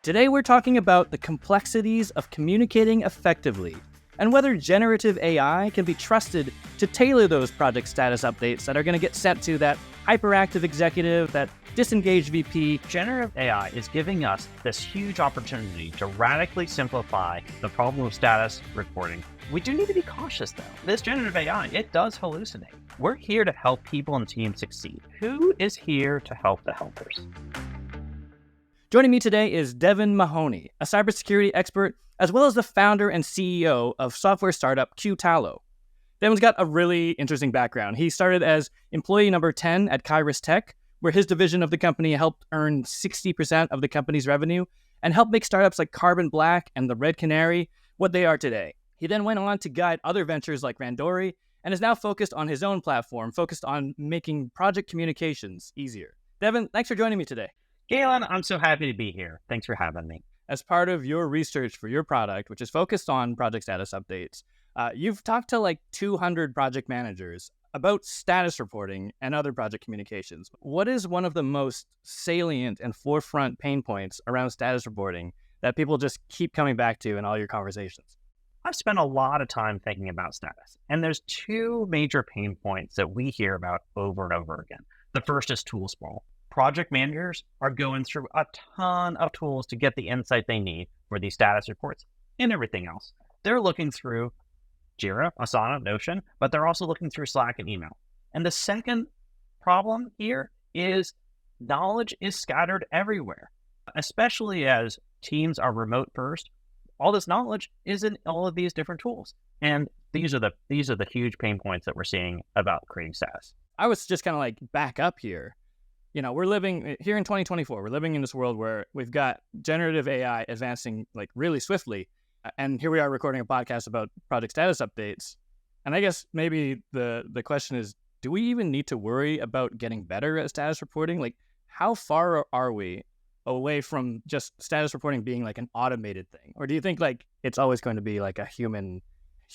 Today we're talking about the complexities of communicating effectively and whether generative AI can be trusted to tailor those project status updates that are going to get sent to that hyperactive executive, that disengaged VP. Generative AI is giving us this huge opportunity to radically simplify the problem of status reporting. We do need to be cautious though. This generative AI, it does hallucinate. We're here to help people and teams succeed. Who is here to help the helpers? Joining me today is Devin Mahoney, a cybersecurity expert, as well as the founder and CEO of software startup QTalo. Devin's got a really interesting background. He started as employee number 10 at Kairos Tech, where his division of the company helped earn 60% of the company's revenue and helped make startups like Carbon Black and the Red Canary what they are today. He then went on to guide other ventures like Randori and is now focused on his own platform, focused on making project communications easier. Devin, thanks for joining me today. Galen, I'm so happy to be here. Thanks for having me. As part of your research for your product, which is focused on project status updates, you've talked to like 200 project managers about status reporting and other project communications. What is one of the most salient and forefront pain points around status reporting that people just keep coming back to in all your conversations? I've spent a lot of time thinking about status, and there's two major pain points that we hear about over and over again. The first is tool sprawl. Project managers are going through a ton of tools to get the insight they need for these status reports and everything else. They're looking through Jira, Asana, Notion, but they're also looking through Slack and email. And the second problem here is knowledge is scattered everywhere, especially as teams are remote first. All this knowledge is in all of these different tools. And these are the huge pain points that we're seeing about creating status. I was just kind of like back up here. You know, we're living here in 2024. We're living in this world where we've got generative AI advancing like really swiftly. And here we are recording a podcast about project status updates. And I guess maybe the question is, do we even need to worry about getting better at status reporting? Like, how far are we away from just status reporting being like an automated thing? Or do you think like it's always going to be like a human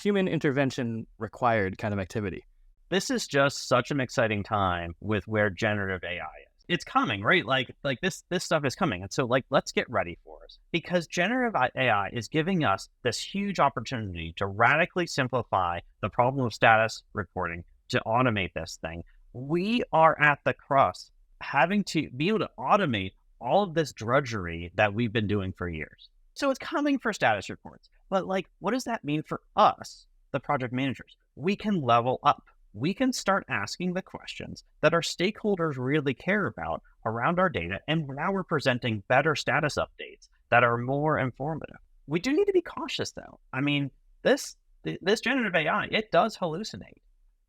intervention required kind of activity? This is just such an exciting time with where generative AI is. It's coming, right? Like this stuff is coming. And so like, let's get ready for it, because generative AI is giving us this huge opportunity to radically simplify the problem of status reporting, to automate this thing. We are at the crust, having to be able to automate all of this drudgery that we've been doing for years. So it's coming for status reports, but like, what does that mean for us, the project managers? We can level up. We can start asking the questions that our stakeholders really care about around our data, and now we're presenting better status updates that are more informative. We do need to be cautious though. I mean, this generative AI, it does hallucinate.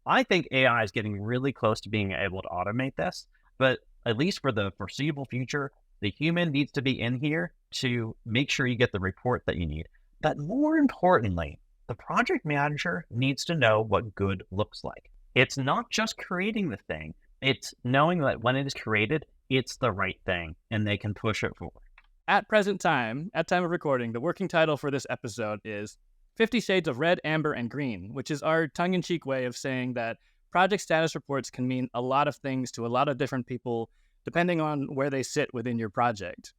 I think AI is getting really close to being able to automate this, but at least for the foreseeable future, the human needs to be in here to make sure you get the report that you need. But more importantly, the project manager needs to know what good looks like. It's not just creating the thing. It's knowing that when it is created, it's the right thing and they can push it forward. At time of recording, the working title for this episode is 50 Shades of Red, Amber, and Green, which is our tongue-in-cheek way of saying that project status reports can mean a lot of things to a lot of different people, depending on where they sit within your project.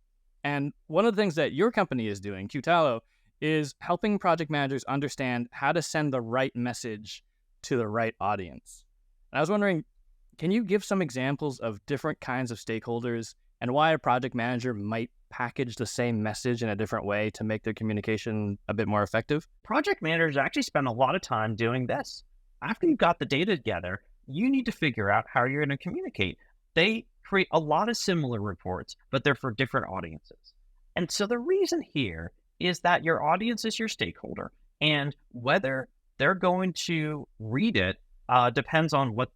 And one of the things that your company is doing, QTalo, is helping project managers understand how to send the right message to the right audience. And I was wondering, can you give some examples of different kinds of stakeholders and why a project manager might package the same message in a different way to make their communication a bit more effective? Project managers actually spend a lot of time doing this. After you've got the data together, you need to figure out how you're going to communicate. They create a lot of similar reports, but they're for different audiences. And so the reason here is that your audience is your stakeholder, and whether they're going to read it depends on what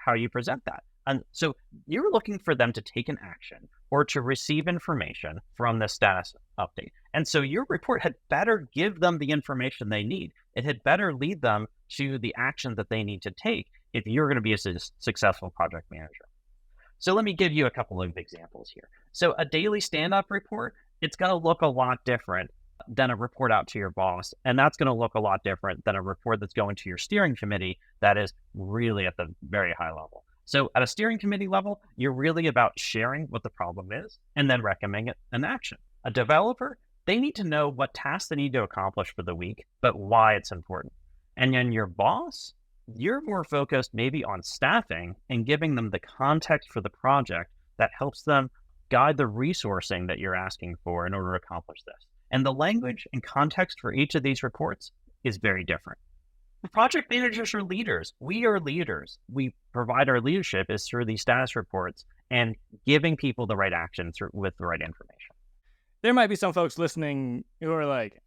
how you present that. And so you're looking for them to take an action or to receive information from the status update. And so your report had better give them the information they need. It had better lead them to the action that they need to take if you're going to be a successful project manager. So let me give you a couple of examples here. So a daily stand-up report, it's going to look a lot different than a report out to your boss. And that's going to look a lot different than a report that's going to your steering committee that is really at the very high level. So at a steering committee level, you're really about sharing what the problem is and then recommending an action. A developer, they need to know what tasks they need to accomplish for the week, but why it's important. And then your boss, you're more focused maybe on staffing and giving them the context for the project that helps them guide the resourcing that you're asking for in order to accomplish this. And the language and context for each of these reports is very different. Project managers are leaders. We are leaders. We provide our leadership is through these status reports and giving people the right actions with the right information. There might be some folks listening who are like,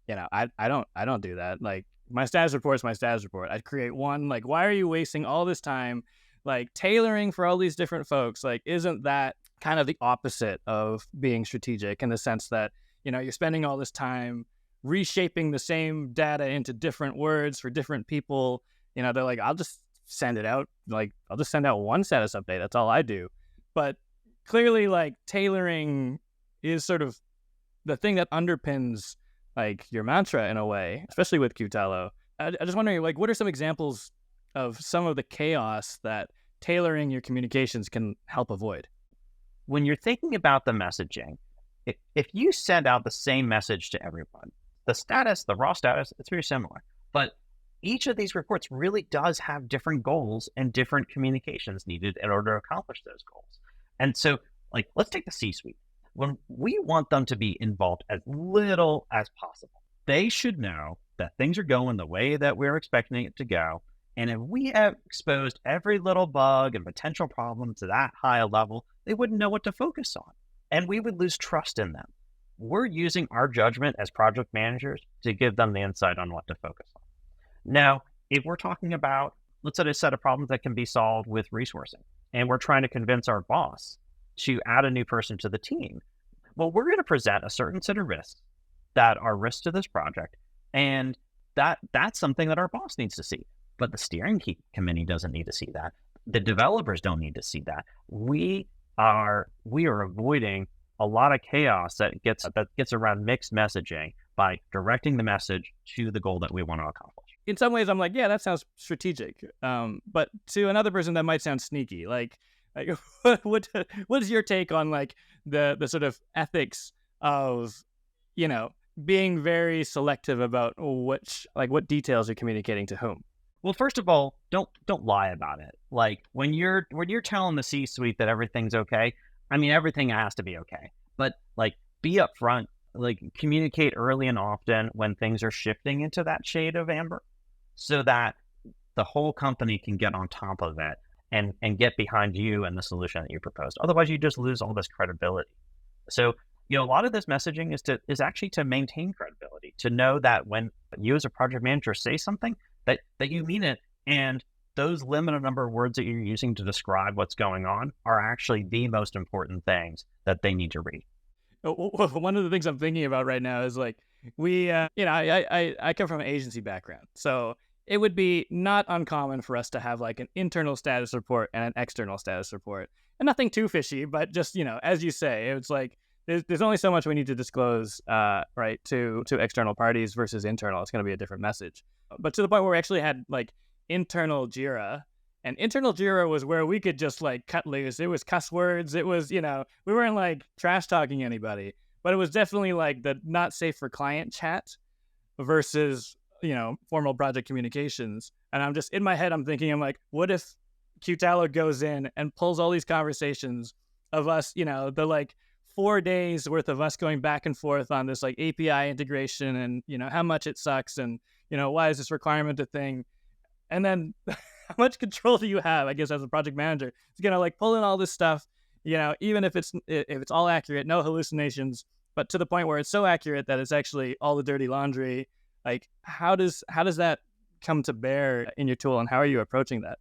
I don't do that. Like, my status report is my status report. I'd create one. Like, why are you wasting all this time, like, tailoring for all these different folks? Like, isn't that kind of the opposite of being strategic in the sense that, you're spending all this time reshaping the same data into different words for different people? They're like, I'll just send it out. Like, I'll just send out one status update. That's all I do. But clearly, like, tailoring is sort of the thing that underpins like your mantra in a way, especially with QTalo. I just wondering, like, what are some examples of some of the chaos that tailoring your communications can help avoid? When you're thinking about the messaging, if you send out the same message to everyone, the raw status, it's very similar. But each of these reports really does have different goals and different communications needed in order to accomplish those goals. And so, like, let's take the C-suite. When we want them to be involved as little as possible, they should know that things are going the way that we're expecting it to go. And if we have exposed every little bug and potential problem to that high a level, they wouldn't know what to focus on. And we would lose trust in them. We're using our judgment as project managers to give them the insight on what to focus on. Now, if we're talking about, let's say, a set of problems that can be solved with resourcing, and we're trying to convince our boss to add a new person to the team, well, we're going to present a certain set of risks that are risks to this project, and that's something that our boss needs to see. But the steering committee doesn't need to see that. The developers don't need to see that. We are avoiding a lot of chaos that gets around mixed messaging by directing the message to the goal that we want to accomplish. In some ways, I'm like, yeah, that sounds strategic. But to another person, that might sound sneaky. Like what is your take on like the sort of ethics of, being very selective about what details you're communicating to whom? Well, first of all, don't lie about it. Like when you're telling the C-suite that everything's okay, I mean, everything has to be okay. But like, be upfront, like communicate early and often when things are shifting into that shade of amber, so that the whole company can get on top of it and get behind you and the solution that you proposed. Otherwise, you just lose all this credibility. So, a lot of this messaging is actually to maintain credibility, to know that when you as a project manager say something, that you mean it, and those limited number of words that you're using to describe what's going on are actually the most important things that they need to read. One of the things I'm thinking about right now is like, I come from an agency background, so it would be not uncommon for us to have like an internal status report and an external status report, and nothing too fishy, but just, as you say, it's like, there's only so much we need to disclose, right, to external parties versus internal. It's going to be a different message. But to the point where we actually had like internal Jira, and internal Jira was where we could just like cut loose. It was cuss words. It was, we weren't like trash talking anybody, but it was definitely like the not safe for client chat versus, formal project communications. And I'm just in my head, I'm thinking, I'm like, what if QTalo goes in and pulls all these conversations of us, the like 4 days worth of us going back and forth on this like API integration and, how much it sucks and, why is this requirement a thing? And then how much control do you have, I guess, as a project manager? It's going to like pull in all this stuff, even if it's all accurate, no hallucinations, but to the point where it's so accurate that it's actually all the dirty laundry. Like, how does that come to bear in your tool, and how are you approaching that?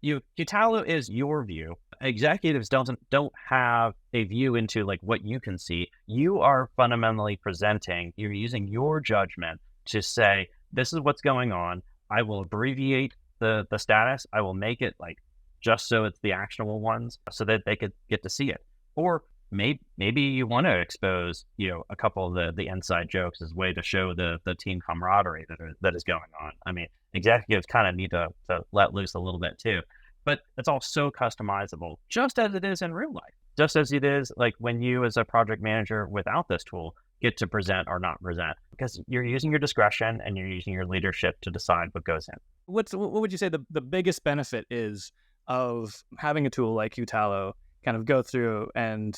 QTalo is your view. Executives don't have a view into like what you can see. You are fundamentally presenting. You're using your judgment to say, this is what's going on. I will abbreviate the status. I will make it like just so it's the actionable ones, so that they could get to see it. Or maybe you want to expose, a couple of the inside jokes as a way to show the team camaraderie that is going on. I mean, executives kind of need to let loose a little bit too. but it's all so customizable, just as it is in real life, just as it is like when you as a project manager without this tool get to present or not present, because you're using your discretion and you're using your leadership to decide what goes in. What would you say the biggest benefit is of having a tool like QTalo kind of go through and,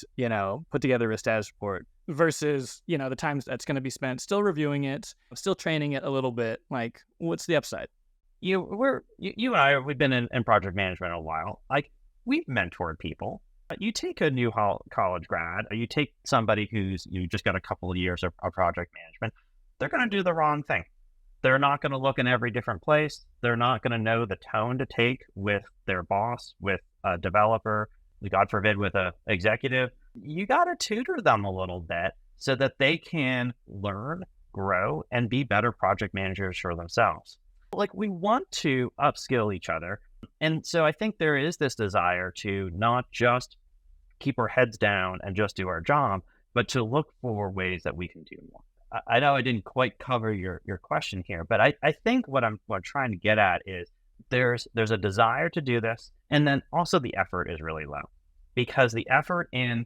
put together a status report versus, the time that's going to be spent still reviewing it, still training it a little bit? Like, what's the upside? You and I, we've been in project management a while. Like, we've mentored people. You take a new college grad, or you take somebody you just got a couple of years of project management, they're going to do the wrong thing. They're not going to look in every different place. They're not going to know the tone to take with their boss, with a developer, God forbid, with an executive. You got to tutor them a little bit so that they can learn, grow, and be better project managers for themselves. Like, we want to upskill each other. And so I think there is this desire to not just keep our heads down and just do our job, but to look for ways that we can do more. I know I didn't quite cover your question here, but I think what I'm trying to get at is there's a desire to do this, and then also the effort is really low, because the effort in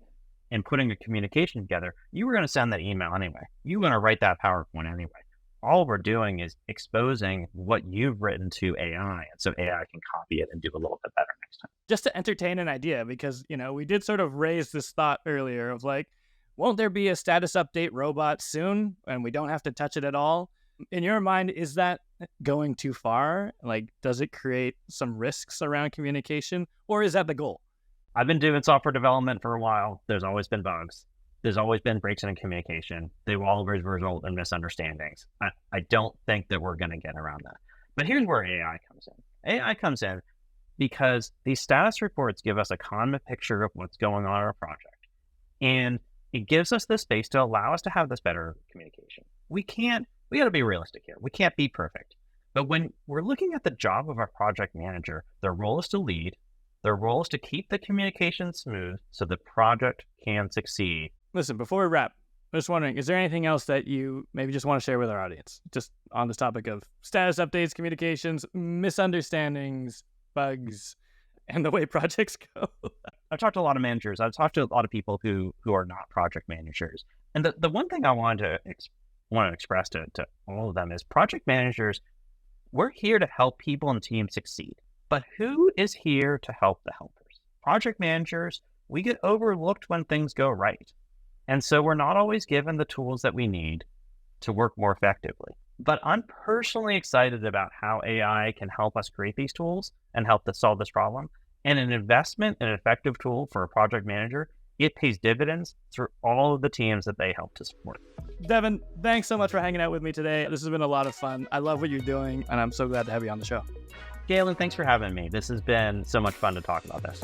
putting a communication together, you were going to send that email anyway. You were going to write that PowerPoint anyway. All we're doing is exposing what you've written to AI, and so AI can copy it and do a little bit better next time. Just to entertain an idea, because, we did sort of raise this thought earlier of like, won't there be a status update robot soon and we don't have to touch it at all? In your mind, is that going too far? Like, does it create some risks around communication, or is that the goal? I've been doing software development for a while. There's always been bugs. There's always been breaks in communication. They will always result in misunderstandings. I don't think that we're going to get around that. But here's where AI comes in. AI comes in because these status reports give us a common picture of what's going on in our project. And it gives us the space to allow us to have this better communication. We got to be realistic here. We can't be perfect. But when we're looking at the job of our project manager, their role is to lead. Their role is to keep the communication smooth so the project can succeed. Listen, before we wrap, I'm just wondering, is there anything else that you maybe just want to share with our audience, just on this topic of status updates, communications, misunderstandings, bugs, and the way projects go? I've talked to a lot of managers. I've talked to a lot of people who are not project managers. And the one thing I want to express to all of them is project managers, we're here to help people and teams succeed. But who is here to help the helpers? Project managers, we get overlooked when things go right. And so we're not always given the tools that we need to work more effectively. But I'm personally excited about how AI can help us create these tools and help us solve this problem. And an investment in an effective tool for a project manager, it pays dividends through all of the teams that they help to support. Devin, thanks so much for hanging out with me today. This has been a lot of fun. I love what you're doing, and I'm so glad to have you on the show. Galen, thanks for having me. This has been so much fun to talk about this.